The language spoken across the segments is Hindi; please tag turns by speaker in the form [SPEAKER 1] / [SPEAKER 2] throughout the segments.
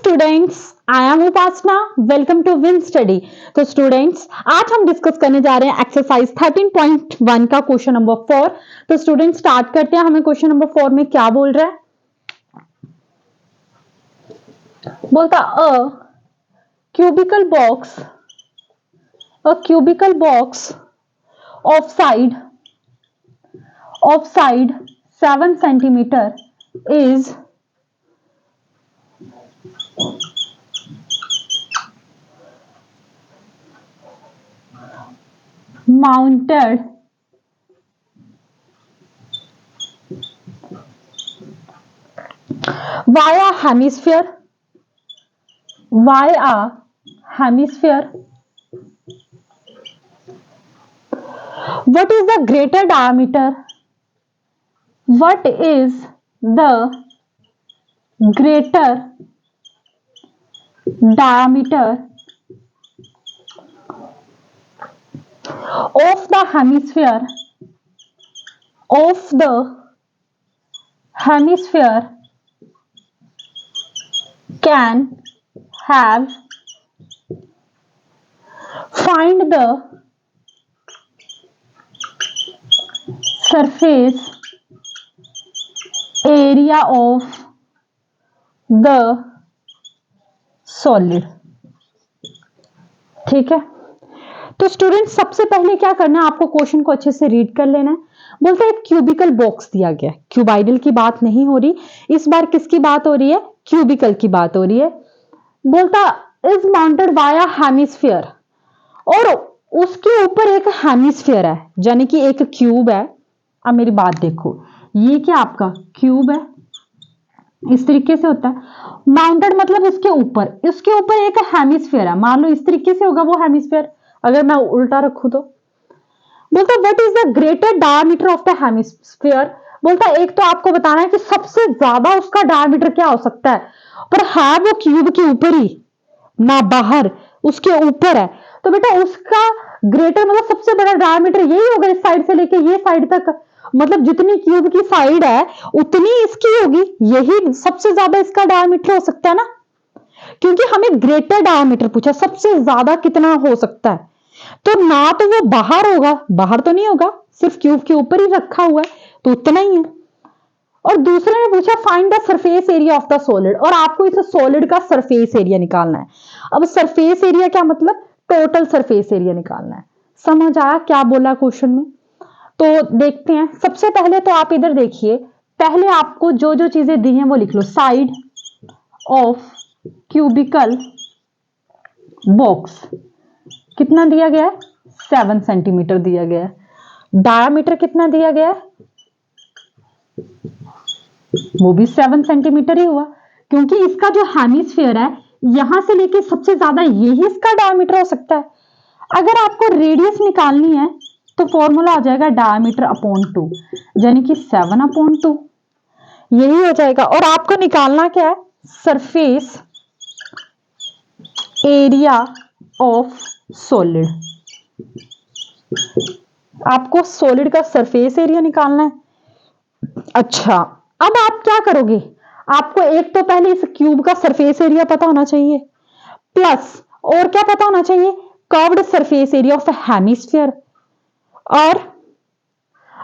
[SPEAKER 1] Students, I am Upasana. Welcome to win study. तो स्टूडेंट्स, आज हम डिस्कस करने जा रहे हैं एक्सरसाइज 13.1 का क्वेश्चन नंबर 4। तो स्टूडेंट स्टार्ट करते हैं। हमें क्वेश्चन नंबर 4 में क्या बोल रहा है? बोलता cubical box of side 7 centimetre is mounted via hemisphere. What is the greater diameter? What is the greater diameter of the hemisphere can have? Find the surface area of the solid. ठीक है, तो स्टूडेंट सबसे पहले क्या करना है, आपको क्वेश्चन को अच्छे से रीड कर लेना है। बोलते हैं क्यूबिकल बॉक्स दिया गया, क्यूबाइडल की बात नहीं हो रही इस बार, किसकी बात हो रही है? क्यूबिकल की बात हो रही है। बोलता इज माउंटेड बाय हेमिस्फीयर, और उसके ऊपर एक हेमिस्फीयर है, यानी कि एक क्यूब है। अब मेरी बात देखो, ये क्या आपका क्यूब है, इस तरीके से होता है। माउंटेड मतलब इसके ऊपर एक हेमिस्फीयर है। मान लो इस तरीके से होगा वो हेमिस्फीयर, अगर मैं उल्टा रखूं तो। बोलता what is the greater diameter of the hemisphere. बोलता एक तो आपको बताना है कि सबसे ज्यादा उसका डायमीटर क्या हो सकता है, पर है वो क्यूब के ऊपर ही ना बाहर, उसके ऊपर है। तो बेटा उसका ग्रेटर मतलब सबसे बड़ा डायमीटर यही होगा, इस साइड से लेके ये साइड तक, मतलब जितनी क्यूब की साइड है उतनी इसकी होगी, यही सबसे ज्यादा इसका डायमीटर हो सकता है ना, क्योंकि हमें ग्रेटर डायमीटर पूछा, सबसे ज्यादा कितना हो सकता है। तो ना तो वो बाहर होगा, बाहर तो नहीं होगा, सिर्फ क्यूब के ऊपर ही रखा हुआ है, तो उतना ही है। और दूसरे ने पूछा find the surface area of the solid, और आपको इस सॉलिड का सरफेस एरिया निकालना है। अब सरफेस एरिया क्या मतलब? टोटल सरफेस एरिया निकालना है। समझ आया क्या बोला क्वेश्चन में? तो देखते हैं। सबसे पहले तो आप इधर देखिए, पहले आपको जो जो चीजें दी हैं वो लिख लो। साइड ऑफ क्यूबिकल बॉक्स कितना दिया गया है? 7 सेंटीमीटर दिया गया है। डायामीटर कितना दिया गया है? वो भी 7 सेंटीमीटर ही हुआ, क्योंकि इसका जो हेमिस्फीयर है यहां से लेके सबसे ज्यादा यही इसका डायमीटर हो सकता है। अगर आपको रेडियस निकालनी है तो फॉर्मूला आ जाएगा डायमीटर अपॉन 2, यानी कि 7/2 यही हो जाएगा। और आपको निकालना क्या है? Surface area of solid. आपको सॉलिड का सरफेस एरिया निकालना है। अच्छा, अब आप क्या करोगे? आपको एक तो पहले इस क्यूब का सरफेस एरिया पता होना चाहिए, प्लस और क्या पता होना चाहिए? Curved surface area of hemisphere. और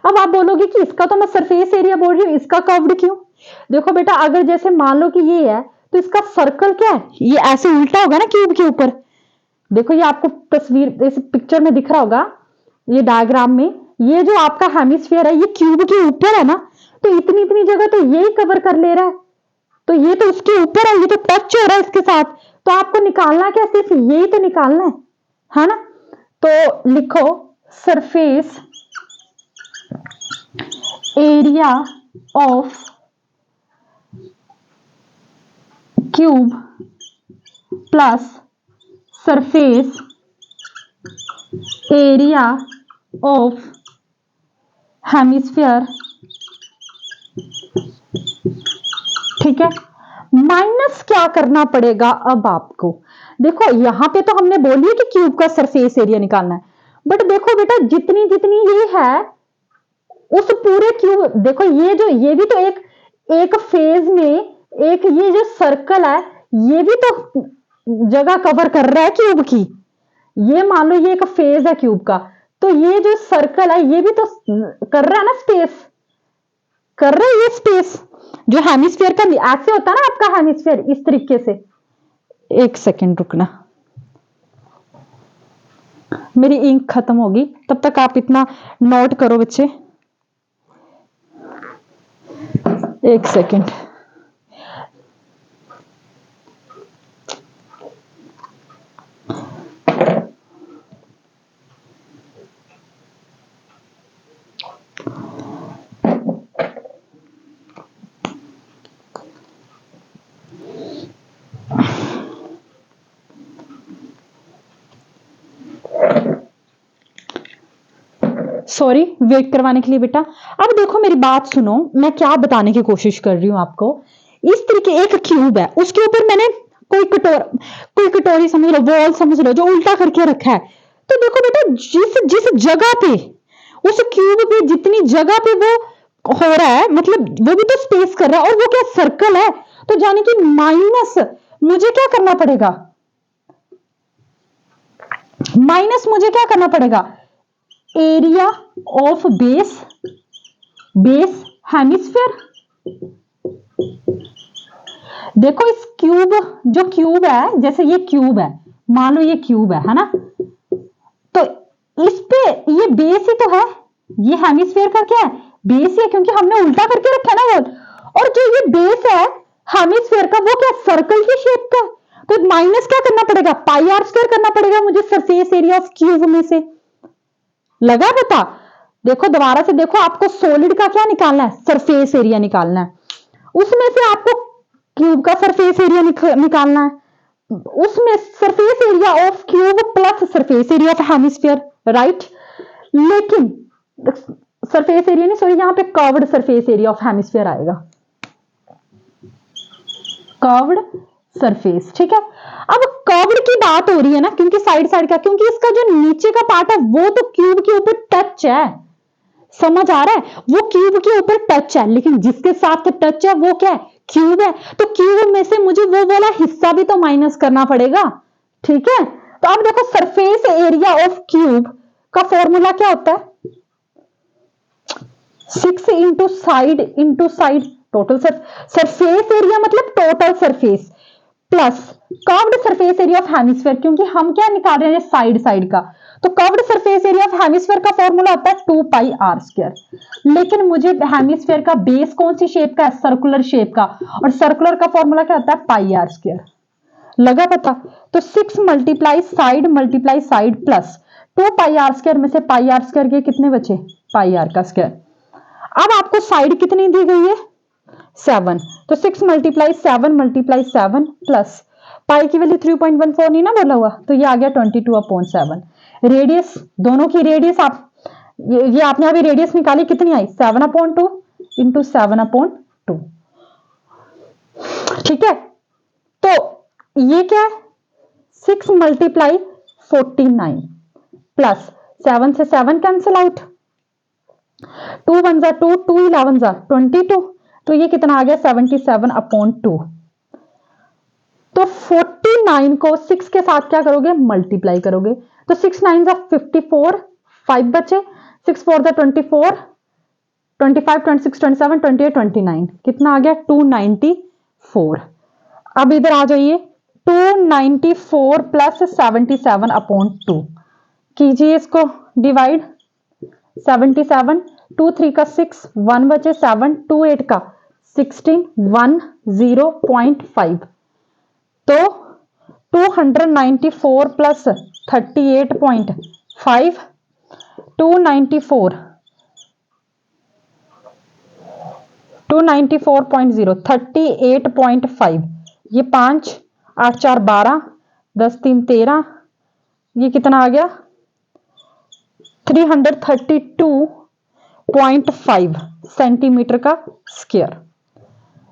[SPEAKER 1] अब आप बोलोगे कि इसका तो मैं सरफेस एरिया बोल रही हूं, इसका कर्व्ड क्यों? देखो बेटा, अगर जैसे मान लो कि ये है तो इसका सर्कल क्या है? ये ऐसे उल्टा होगा ना क्यूब के ऊपर। देखो ये आपको तस्वीर इस पिक्चर में दिख रहा होगा, ये डायग्राम में, ये जो आपका हेमिस्फीयर है ये क्यूब के ऊपर है ना, तो इतनी इतनी जगह तो यही कवर कर ले रहा है, तो ये तो उसके ऊपर है, ये तो टच हो रहा है इसके साथ। तो आपको निकालना क्या? सिर्फ यही तो निकालना है ना। तो लिखो surface area of cube plus surface area of hemisphere. ठीक है, माइनस क्या करना पड़ेगा अब आपको? देखो यहां पे तो हमने बोली है कि क्यूब का सरफेस एरिया निकालना है, बट देखो बेटा जितनी जितनी ये है उस पूरे क्यूब, देखो ये भी तो एक फेज में, एक ये जो सर्कल है ये भी तो जगह कवर कर रहा है क्यूब की। ये मान लो ये एक फेज है क्यूब का, तो ये जो सर्कल है ये भी तो कर रहा है ना स्पेस, कर रहा है ये स्पेस। जो हेमिस्फीयर का ऐसे होता है ना आपका हेमिस्फीयर, इस तरीके से। एक सेकंड रुकना, मेरी इंक खत्म होगी, तब तक आप इतना नोट करो बच्चे। एक सेकंड। सॉरी वेट करवाने के लिए बेटा। अब देखो मेरी बात सुनो, मैं क्या बताने की कोशिश कर रही हूं आपको। इस तरीके एक क्यूब है, उसके ऊपर मैंने कोई कटोरी समझ लो, वॉल समझ लो, जो उल्टा करके रखा है। तो देखो बेटा, जिस जिस जगह पे, उस क्यूब पे जितनी जगह पे वो हो रहा है, मतलब वो भी तो स्पेस कर रहा है, और वो क्या सर्कल है, तो जाने कि माइनस मुझे क्या करना पड़ेगा, माइनस मुझे क्या करना पड़ेगा, एरिया ऑफ बेस हेमिस्फीयर। देखो इस क्यूब, जो क्यूब है, जैसे ये क्यूब है, मान लो ये क्यूब है ना, तो इस पे ये बेस ही तो है, ये हेमिस्फीयर का क्या है, बेस ही है, क्योंकि हमने उल्टा करके रखा है ना वो। और जो ये बेस है हेमिस्फीयर का, वो क्या सर्कल की शेप का, तो माइनस क्या करना पड़ेगा, पाई आर स्क्वायर करना पड़ेगा मुझे सरफेस एरिया ऑफ क्यूब में से। लगा पता। देखो दोबारा से देखो, आपको सॉलिड का क्या निकालना है, सरफेस एरिया निकालना है, उसमें से आपको क्यूब का सरफेस एरिया निकालना है, उसमें surface area of cube plus surface area of hemisphere, right. लेकिन सरफेस एरिया नहीं, सॉरी, यहां पे curved surface area of hemisphere आएगा, कर्व्ड सरफेस, ठीक है। अब कर्व्ड की बात हो रही है ना, क्योंकि साइड साइड का, क्योंकि इसका जो नीचे का पार्ट है वो तो क्यूब के ऊपर टच है, समझ आ रहा है, वो क्यूब के ऊपर टच है, लेकिन जिसके साथ टच है वो क्या है, क्यूब है। तो क्यूब में से मुझे वो वाला हिस्सा भी तो माइनस करना पड़ेगा, ठीक है। तो अब देखो सरफेस एरिया ऑफ क्यूब का फॉर्मूला क्या होता है, 6 into side, total surface area मतलब total surface, plus curved surface area of hemisphere, क्योंकि हम क्या निकाल रहे हैं साइड साइड का, तो curved surface area of hemisphere का फॉर्मूला होता है 2 पाई आर स्क्वायर। लेकिन मुझे हेमिस्फीयर का बेस कौन सी शेप का है, सर्कुलर शेप का, और सर्कुलर का फॉर्मूला क्या होता है, पाई आर स्क्वायर। लगा पता। तो 6 multiply side plus 2 pi R square में से पाई आर स्क्वायर के कितने बचे, पाई आर का स्क्वायर। अब आपको साइड कितनी दी गई है, 7, तो 6 मल्टीप्लाई 7 प्लस पाई की वैल्यू 3.14 नहीं ना बोला हुआ, तो ये आ गया 22/7। रेडियस, दोनों की रेडियस आप ये आपने अभी रेडियस निकाली, कितनी आई, 7/2 इंटू 7/2, ठीक है। तो ये क्या है, 6 मल्टीप्लाई 49 प्लस 7 से 7 कैंसिल आउट, 2 1 जा 2, 2 11 जा 22, तो ये कितना आ गया, 77/2। तो 49 को 6 के साथ क्या करोगे, मल्टीप्लाई करोगे, तो 6 9 जा 54, 5 बचे, 6 4 जा 24, 25 26 27 28 29, कितना आ गया, 294। अब इधर आ जाइए, 294 प्लस 77/2 कीजिए इसको डिवाइड, 77, 2 3 का 6, 1 बचे 7, 2 8 का 16, 1 0.5, तो 294 प्लस 38.5, 294 294.0 38.5, ये 5 8 4 12 10 3 13, ये कितना आ गया, 332.5 सेंटीमीटर का स्क्वायर।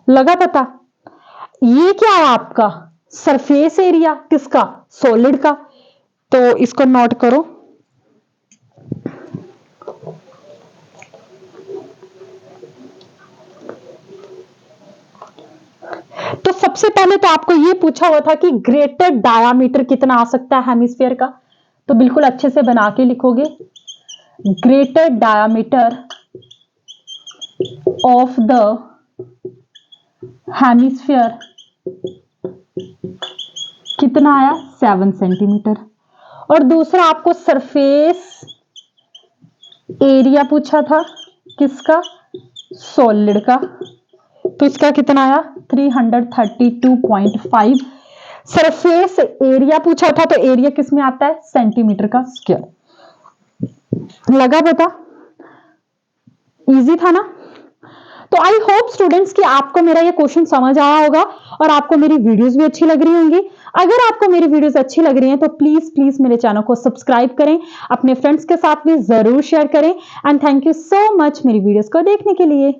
[SPEAKER 1] लगा पता। ये क्या है आपका सरफेस एरिया, किसका, सॉलिड का। तो इसको नोट करो, तो सबसे पहले तो आपको ये पूछा हुआ था कि ग्रेटर डायामीटर कितना आ सकता है हेमिस्फीयर का, तो बिल्कुल अच्छे से बना के लिखोगे। Greater diameter of the hemisphere कितना आया, 7 सेंटीमीटर। और दूसरा आपको सरफेस एरिया पूछा था, किसका, सॉलिड का, तो इसका कितना आया 332.5। सरफेस एरिया पूछा था, तो एरिया किस में आता है, सेंटीमीटर का स्क्वायर। लगा पता, इजी था ना। तो आई होप स्टूडेंट्स कि आपको मेरा ये क्वेश्चन समझ आया होगा और आपको मेरी वीडियोस भी अच्छी लग रही होंगी। अगर आपको मेरी वीडियोस अच्छी लग रही हैं तो प्लीज प्लीज मेरे चैनल को सब्सक्राइब करें, अपने फ्रेंड्स के साथ भी जरूर शेयर करें। And thank you so much मेरी वीडियोस को देखने के लिए।